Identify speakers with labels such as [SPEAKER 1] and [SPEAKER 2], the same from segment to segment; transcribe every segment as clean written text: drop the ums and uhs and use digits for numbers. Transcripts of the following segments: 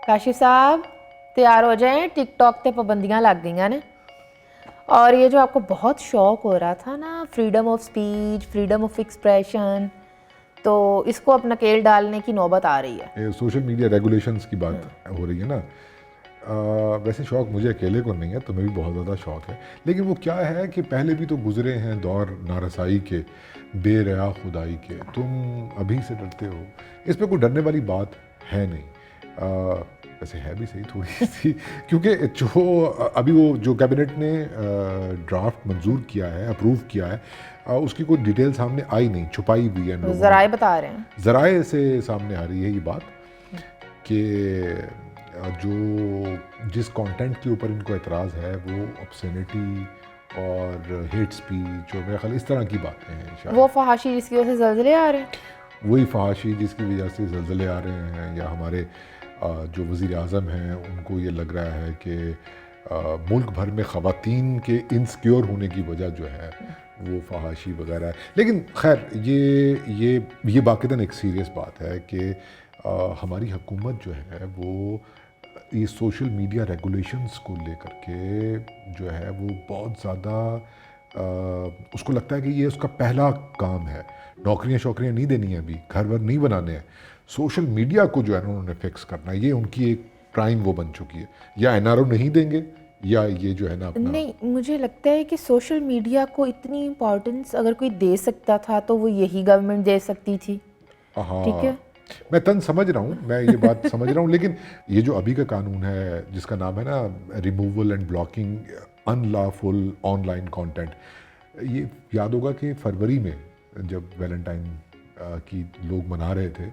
[SPEAKER 1] کاشف صاحب تیار ہو جائیں، ٹک ٹاک تے پابندیاں لگ گئی نے. اور یہ جو آپ کو بہت شوق ہو رہا تھا نا، freedom of speech, freedom of expression, تو اس کو اب نکیل ڈالنے کی نوبت آ رہی ہے.
[SPEAKER 2] سوشل میڈیا ریگولیشنز کی بات ہو رہی ہے نا. ویسے شوق مجھے اکیلے کو نہیں ہے، تمہیں بھی بہت زیادہ شوق ہے، لیکن وہ کیا ہے کہ پہلے بھی تو گزرے ہیں دور نارسائی کے، بے ریا خدائی کے. تم ابھی سے ڈرتے ہو، اس پہ کوئی ڈرنے والی بات ہے نہیں. ویسے ہے بھی صحیح تھوڑی سی، کیونکہ جو ابھی وہ جو کیبنٹ نے ڈرافٹ منظور کیا ہے، اپروو کیا ہے، اس کی کوئی ڈیٹیل سامنے آئی نہیں، چھپائی ہوئی ہے.
[SPEAKER 1] ذرائع بتا رہے ہیں،
[SPEAKER 2] ذرائع سے سامنے آ رہی ہے یہ بات کہ جو جس کانٹینٹ کے اوپر ان کو اعتراض ہے وہ obscenity اور ہیٹ سپیچ اور میرا خیال اس طرح کی باتیں ہیں. شاید
[SPEAKER 1] وہ فحاشی جس کی وجہ سے زلزلے آ رہے ہیں،
[SPEAKER 2] وہی فحاشی جس کی وجہ سے زلزلے آ رہے ہیں، یا ہمارے جو وزیر اعظم ہیں ان کو یہ لگ رہا ہے کہ ملک بھر میں خواتین کے انسیکیور ہونے کی وجہ جو ہے وہ فحاشی وغیرہ ہے. لیکن خیر یہ باقاعدہ ایک سیریس بات ہے کہ ہماری حکومت جو ہے وہ یہ سوشل میڈیا ریگولیشنز کو لے کر کے جو ہے وہ بہت زیادہ اس کو لگتا ہے کہ یہ اس کا پہلا کام ہے. نوکریاں نہیں دینی ہیں، ابھی گھر ور نہیں بنانے ہیں، سوشل میڈیا کو جو ہے انہوں نے فکس کرنا ہے. یہ ان کی ایک پرائم وہ بن چکی ہے. یا NRO نہیں دیں گے، یا یہ جو ہے نا اپنا
[SPEAKER 1] نہیں. مجھے لگتا ہے کہ سوشل میڈیا کو اتنی امپورٹنس اگر کوئی دے سکتا تھا تو وہ یہی گورنمنٹ دے سکتی تھی. ٹھیک ہے،
[SPEAKER 2] میں سمجھ رہا ہوں، میں یہ بات سمجھ رہا ہوں، لیکن یہ جو ابھی کا قانون ہے جس کا نام ہے نا removal and blocking in lawful on line content, یہ یاد ہوگا کہ فروری میں جب ویلنٹائن کی لوگ منا رہے تھے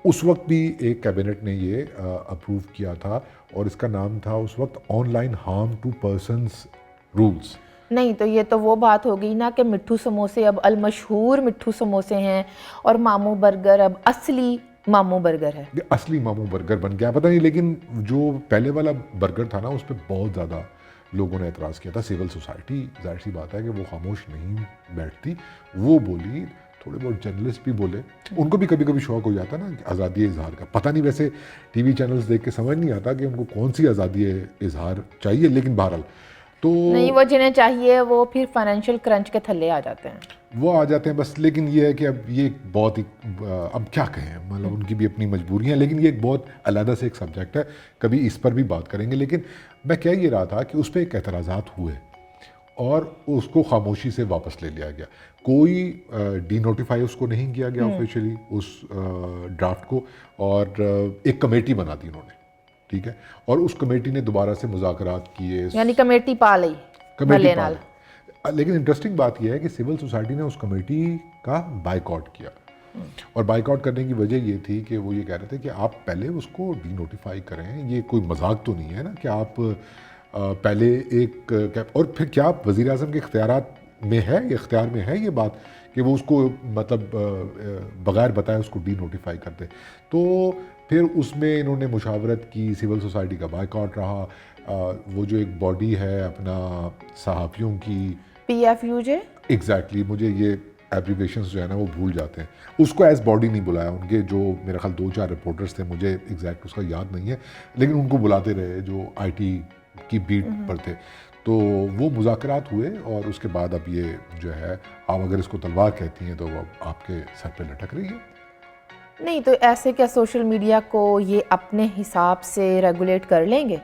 [SPEAKER 2] اس وقت بھی ایک کیبنٹ نے یہ اپروو کیا تھا، اور اس کا نام تھا اس وقت online harm to persons rules.
[SPEAKER 1] نہیں تو یہ تو وہ بات ہو گئی نا کہ مٹھو سموسے اب المشہور مٹھو سموسے ہیں، اور مامو برگر اب اصلی مامو برگر ہے.
[SPEAKER 2] اصلی مامو برگر بن گیا، پتہ نہیں. لیکن جو پہلے والا برگر تھا نا اس پہ بہت زیادہ لوگوں نے اعتراض کیا تھا. سول سوسائٹی ظاہر سی بات ہے کہ وہ خاموش نہیں بیٹھتی، وہ بولی، تھوڑے بہت جرنلسٹ بھی بولے، ان کو بھی کبھی کبھی شوق ہو جاتا نا آزادی اظہار کا. پتہ نہیں ویسے ٹی وی چینلز دیکھ کے سمجھ نہیں آتا کہ ان کو کون سی آزادی اظہار چاہیے، لیکن بہرحال تو
[SPEAKER 1] نہیں، وہ جنہیں چاہیے وہ پھر فائنینشیل کرنچ کے تھلے آ جاتے ہیں،
[SPEAKER 2] وہ آ جاتے ہیں بس. لیکن یہ ہے کہ اب یہ بہت ہی اب کیا کہیں، مطلب ان کی بھی اپنی مجبوریاں ہیں، لیکن یہ ایک بہت علیحدہ سے ایک سبجیکٹ ہے، کبھی اس پر بھی بات کریں گے. لیکن میں کہہ یہ رہا تھا کہ اس پہ ایک اعتراضات ہوئے اور اس کو خاموشی سے واپس لے لیا گیا. کوئی ڈی نوٹیفائی اس کو نہیں کیا گیا آفیشیلی اس ڈرافٹ کو، اور ایک کمیٹی بنا دی انہوں نے، ٹھیک ہے، اور اس کمیٹی نے دوبارہ سے مذاکرات کیے،
[SPEAKER 1] یعنی کمیٹی پا لئی
[SPEAKER 2] کمیٹی پال. لیکن انٹرسٹنگ بات یہ ہے کہ سول سوسائٹی نے اس کمیٹی کا بائیکاٹ کیا، اور بائیکاٹ کرنے کی وجہ یہ تھی کہ وہ یہ کہہ رہے تھے کہ آپ پہلے اس کو ڈی نوٹیفائی کریں. یہ کوئی مذاق تو نہیں ہے نا کہ آپ پہلے ایک، اور پھر کیا وزیر اعظم کے اختیارات میں ہے، اختیار میں ہے یہ بات کہ وہ اس کو مطلب بغیر بتائے اس کو ڈی نوٹیفائی کرتے. تو پھر اس میں انہوں نے مشاورت کی، سول سوسائٹی کا بائیکاٹ رہا. وہ جو ایک باڈی ہے اپنا صحافیوں کی،
[SPEAKER 1] PFUJ،
[SPEAKER 2] ایگزیکٹلی، مجھے یہ ایبریویشنز جو ہے نا وہ بھول جاتے ہیں، اس کو ایز باڈی نہیں بلایا. ان کے جو میرے خیال 2-4 رپورٹرز تھے، مجھے ایگزیکٹ اس کا یاد نہیں ہے، لیکن ان کو بلاتے رہے جو IT کی بیٹ پر تھے. تو وہ مذاکرات ہوئے، اور اس کے بعد اب یہ جو ہے، آپ اگر اس کو تلوار کہتی ہیں تو وہ آپ کے سر پہ لٹک رہی ہے.
[SPEAKER 1] نہیں تو ایسے کیا سوشل میڈیا کو یہ اپنے حساب سے ریگولیٹ کر لیں گے؟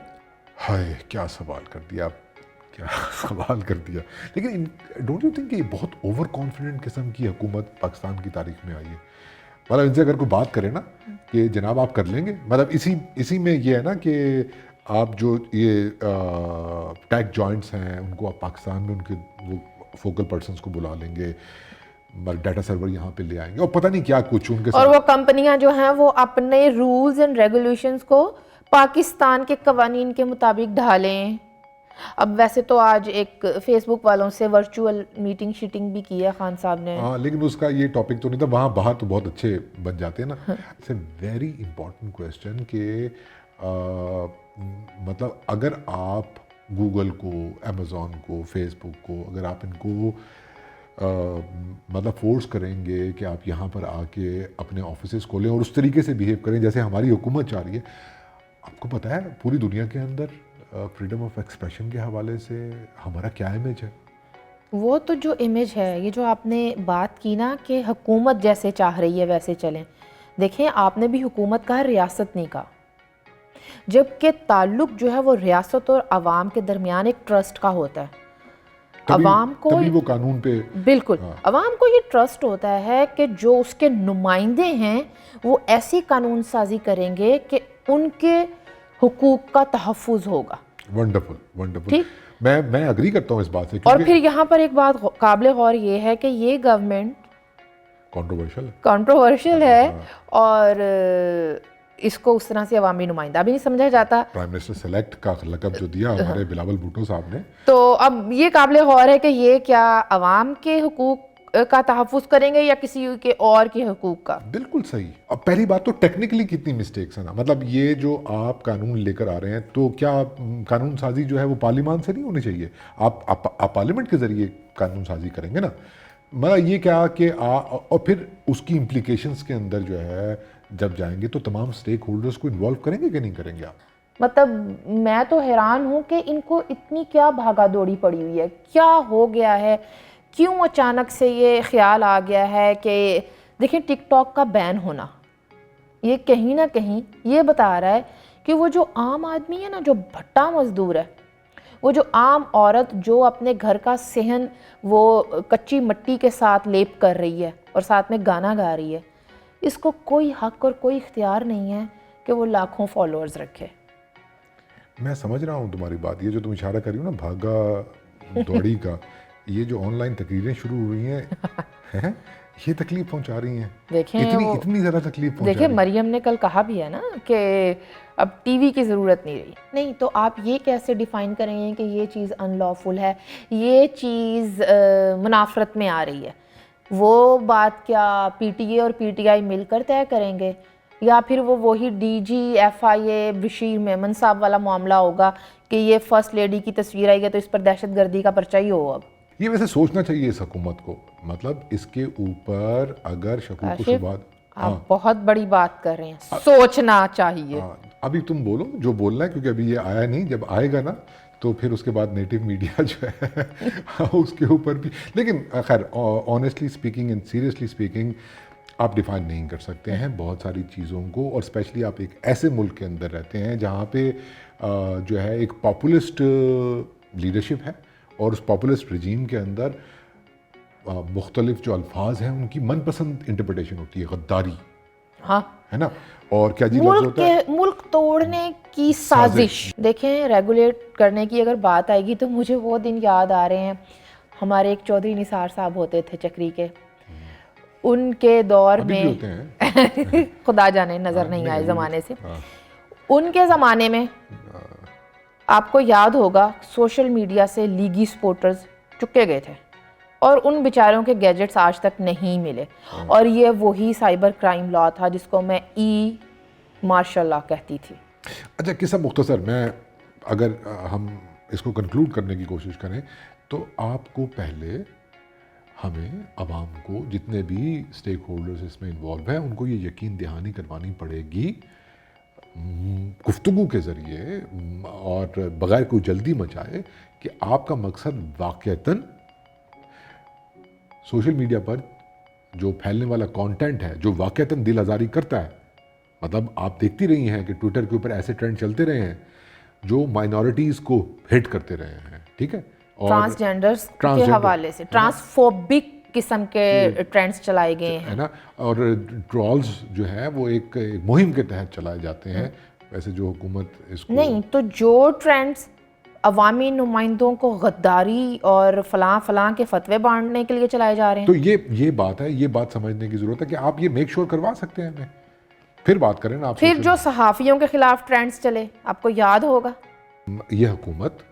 [SPEAKER 2] ہائے کیا سوال کر دیا آپ، کیا سوال کر دیا. لیکن ڈونٹ یو تھنک کہ یہ بہت اوور کانفیڈنٹ قسم کی حکومت پاکستان کی تاریخ میں آئی ہے؟ مطلب ان سے اگر کوئی بات کرے نا کہ جناب آپ کر لیں گے، مطلب اسی میں یہ ہے نا کہ آپ جو یہ ٹیک جوائنٹس ہیں ان کو آپ پاکستان میں ان کے وہ فوکل پرسنس کو بلا لیں گے، ڈیٹا سرور یہاں پہ لے آئیں گے، اور پتہ نہیں کیا کچھ ان کے
[SPEAKER 1] اور
[SPEAKER 2] ساتھ.
[SPEAKER 1] وہ کمپنیاں جو ہیں وہ اپنے رولز اینڈ ریگولیشنز کو پاکستان کے قوانین کے مطابق ڈھالیں. اب ویسے تو آج ایک فیس بک والوں سے ورچوئل میٹنگ شیٹنگ بھی کی ہے خان صاحب نے.
[SPEAKER 2] ہاں، لیکن اس کا یہ ٹاپک تو نہیں تھا. وہاں باہر تو بہت اچھے بن جاتے ہیں نا. It's a very important question کہ مطلب اگر آپ گوگل کو، امیزون کو، فیس بک کو، اگر آپ ان کو مطلب فورس کریں گے کہ آپ یہاں پر آ کے اپنے آفیسز کھولیں اور اس طریقے سے بیہیو کریں جیسے ہماری حکومت چاہ رہی ہے، آپ کو پتہ ہے پوری دنیا کے اندر فریڈم آف ایکسپریشن کے حوالے سے ہمارا کیا امیج ہے؟
[SPEAKER 1] وہ تو جو امیج ہے، یہ جو آپ نے بات کی نا کہ حکومت جیسے چاہ رہی ہے ویسے چلیں، دیکھیں آپ نے بھی حکومت کہا، ریاست نہیں کہا، جبکہ تعلق جو ہے وہ ریاست اور عوام کے درمیان ایک ٹرسٹ کا ہوتا ہے. عوام کو
[SPEAKER 2] تبھی وہ قانون پہ
[SPEAKER 1] بالکل عوام کو یہ ٹرسٹ ہوتا ہے کہ جو اس کے نمائندے ہیں وہ ایسی قانون سازی کریں گے کہ ان کے حقوق کا تحفظ ہوگا.
[SPEAKER 2] Wonderful wonderful. میں اگری کرتا ہوں اس بات سے.
[SPEAKER 1] اور پھر یہاں پر ایک بات قابل غور یہ ہے کہ یہ گورنمنٹ کنٹروورشل ہے اور اس کو اس طرح سے عوامی نمائندہ بھی نہیں سمجھا جاتا.
[SPEAKER 2] پرائم منسٹر سلیکٹ کا لقب جو دیا ہمارے بلاول بھٹو صاحب نے،
[SPEAKER 1] تو اب یہ قابل غور ہے کہ یہ کیا عوام کے حقوق کا تحفظ کریں گے یا کسی کے اور کے حقوق کا؟
[SPEAKER 2] بالکل صحیح. اب پہلی بات تو ٹیکنیکلی کتنی مسٹیکس ہیں نا، مطلب یہ جو آپ قانون لے کر آ رہے ہیں تو کیا قانون سازی جو ہے وہ پارلیمان سے نہیں ہونی چاہیے؟ آپ پارلیمنٹ کے ذریعے قانون سازی کریں گے نا. مطلب یہ کیا کہ اور پھر اس کی امپلیکیشنز کے اندر جو ہے جب جائیں گے تو تمام سٹیک ہولڈرز کو انوالو کریں گے کہ نہیں کریں گے آپ؟
[SPEAKER 1] مطلب میں تو حیران ہوں کہ ان کو اتنی کیا بھاگا دوڑی پڑی ہوئی ہے، کیا ہو گیا ہے، کیوں اچانک سے یہ خیال آ گیا ہے کہ دیکھیں ٹک ٹاک کا بین ہونا یہ کہیں نہ کہیں یہ بتا رہا ہے کہ وہ جو عام آدمی ہے نا، جو بھٹا مزدور ہے، وہ جو عام عورت جو اپنے گھر کا صحن وہ کچی مٹی کے ساتھ لیپ کر رہی ہے اور ساتھ میں گانا گا رہی ہے، اس کو کوئی حق اور کوئی اختیار نہیں ہے کہ وہ لاکھوں فالوورز رکھے.
[SPEAKER 2] میں سمجھ رہا ہوں تمہاری بات. یہ جو تم اشارہ کر رہی ہو نا بھاگا دوڑی کا، یہ جو آن لائن تقریریں شروع ہوئی ہیں یہ تکلیف پہنچا رہی ہیں.
[SPEAKER 1] دیکھیں
[SPEAKER 2] اتنی زیادہ تکلیف پہنچا رہی ہیں.
[SPEAKER 1] دیکھیں مریم نے کل کہا بھی ہے نا کہ اب ٹی وی کی ضرورت نہیں رہی. نہیں تو آپ یہ کیسے ڈیفائن کریں گے کہ یہ چیز ان لافل ہے، یہ چیز منافرت میں آ رہی ہے؟ وہ بات کیا پی ٹی اے اور پی ٹی آئی مل کر طے کریں گے، یا پھر وہ وہی ڈی جی ایف آئی اے بشیر میمن صاحب والا معاملہ ہوگا کہ یہ فرسٹ لیڈی کی تصویر آئی ہے تو اس پر دہشت گردی کا پرچہ ہی ہو؟ اب
[SPEAKER 2] یہ ویسے سوچنا چاہیے اس حکومت کو، مطلب اس کے اوپر اگر شکوک و شبہات.
[SPEAKER 1] آپ بہت بڑی بات کر رہے ہیں، سوچنا چاہیے.
[SPEAKER 2] ابھی تم بولو جو بولنا ہے، کیونکہ ابھی یہ آیا نہیں، جب آئے گا نا تو پھر اس کے بعد نیٹو میڈیا جو ہے اس کے اوپر بھی. لیکن خیر honestly speaking and seriously speaking آپ ڈیفائن نہیں کر سکتے ہیں بہت ساری چیزوں کو، اور اسپیشلی آپ ایک ایسے ملک کے اندر رہتے ہیں جہاں پہ جو ہے ایک پاپولسٹ لیڈرشپ ہے، اور اس پاپولسٹ رجیم کے اندر مختلف جو الفاظ ہیں ان کی من پسند انٹرپریٹیشن ہوتی ہے. غداری ہے نا، اور کیا جی لفظ ہوتا ہے،
[SPEAKER 1] ملک توڑنے کی سازش. دیکھیں ریگولیٹ کرنے کی اگر بات آئے گی تو مجھے وہ دن یاد آ رہے ہیں. ہمارے ایک چودھری نثار صاحب ہوتے تھے چکری کے، ان کے دور میں خدا جانے نظر نہیں آئے زمانے سے. ان کے زمانے میں آپ کو یاد ہوگا سوشل میڈیا سے لیگی سپورٹرز چکے گئے تھے اور ان بیچاروں کے گیجٹس آج تک نہیں ملے. اور یہ وہی سائبر کرائم لا تھا جس کو میں مارشل لا کہتی تھی.
[SPEAKER 2] اچھا قصہ مختصر، میں اگر ہم اس کو کنکلوڈ کرنے کی کوشش کریں تو آپ کو پہلے ہمیں عوام کو جتنے بھی اسٹیک ہولڈرز اس میں انوالو ہیں ان کو یہ یقین دہانی کروانی پڑے گی گفتگو کے ذریعے اور بغیر کوئی جلدی مچائے کہ آپ کا مقصد واقعتاً سوشل میڈیا پر جو پھیلنے والا کانٹینٹ ہے جو واقعتاً دل آزاری کرتا ہے. مطلب آپ دیکھتی رہی ہیں کہ ٹویٹر کے اوپر ایسے ٹرینڈ چلتے رہے ہیں جو مائنورٹیز کو ہٹ کرتے رہے ہیں، ٹھیک ہے،
[SPEAKER 1] ٹرانسجینڈرز کے حوالے سے ٹرانسفوبک قسم کے ٹرینڈز چلائے گئے ہیں
[SPEAKER 2] نا، اور ٹرولز جو ہے وہ ایک مہم کے تحت چلائے جاتے ہیں. ویسے جو حکومت اس کو
[SPEAKER 1] نہیں تو جو ٹرینڈز عوامی نمائندوں کو غداری اور فلاں فلاں کے فتوے بانٹنے کے لیے چلائے جا رہے ہیں،
[SPEAKER 2] تو یہ بات ہے، یہ بات سمجھنے کی ضرورت ہے کہ آپ یہ میک شور کروا سکتے ہیں ہمیں. پھر بات کریں نا آپ.
[SPEAKER 1] پھر جو صحافیوں کے خلاف ٹرینڈز چلے آپ کو یاد ہوگا،
[SPEAKER 2] یہ حکومت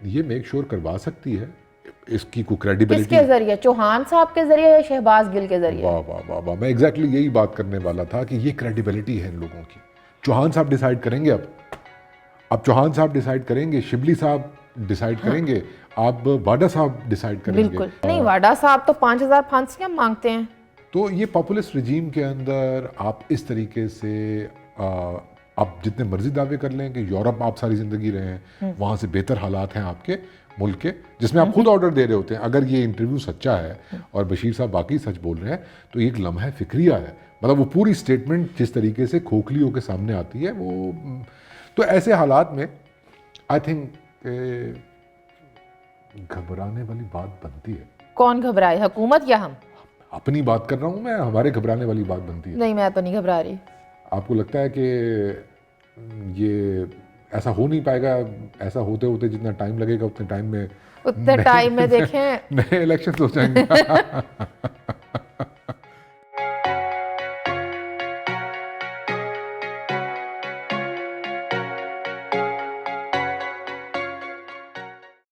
[SPEAKER 2] یہ میک شور کروا سکتی ہے اس کی کوئی کریڈیبلٹی
[SPEAKER 1] کس کے ذریعے؟ چوہان صاحب کے ذریعے یا شہباز گل کے ذریعے؟
[SPEAKER 2] واہ واہ واہ واہ، میں ایگزیکٹلی یہی بات کرنے والا تھا کہ یہ کریڈیبلٹی ہے ان لوگوں کی. چوہان صاحب ڈیسائیڈ کریں گے، اب چوہان صاحب ڈیسائیڈ کریں گے، شبلی صاحب ڈیسائیڈ کریں گے، آپ واڈا صاحب ڈیسائیڈ کریں گے.
[SPEAKER 1] بالکل نہیں، واڈا صاحب تو 5000 پھانسیاں مانگتے ہیں.
[SPEAKER 2] تو یہ پاپولسٹ رجیم کے اندر آپ اس طریقے سے آپ جتنے مرضی دعوے کر لیں کہ یورپ آپ ساری زندگی رہے ہیں, وہاں سے بہتر حالات ہیں آپ کے ملک کے, جس میں آپ خود آرڈر دے رہے ہوتے ہیں. اگر یہ انٹرویو سچا ہے اور بشیر صاحب باقی سچ بول رہے ہیں تو ایک لمحہ فکریہ ہے. مطلب وہ پوری سٹیٹمنٹ جس طریقے سے کھوکھلی ہو کے سامنے آتی ہے وہ, تو ایسے حالات میں آئی تھنک گھبرانے والی بات بنتی ہے.
[SPEAKER 1] کون گھبرائے, حکومت یا ہم؟
[SPEAKER 2] اپنی بات کر رہا ہوں میں, ہمارے گھبرانے والی بات بنتی ہے.
[SPEAKER 1] نہیں میں تو نہیں گھبرا رہی.
[SPEAKER 2] آپ کو لگتا ہے کہ یہ ایسا ہو نہیں پائے گا, ایسا ہوتے ہوتے جتنا ٹائم لگے گا اتنے ٹائم میں
[SPEAKER 1] اتنے ٹائم میں دیکھیں
[SPEAKER 2] نئے الیکشن ہو جائیں گے.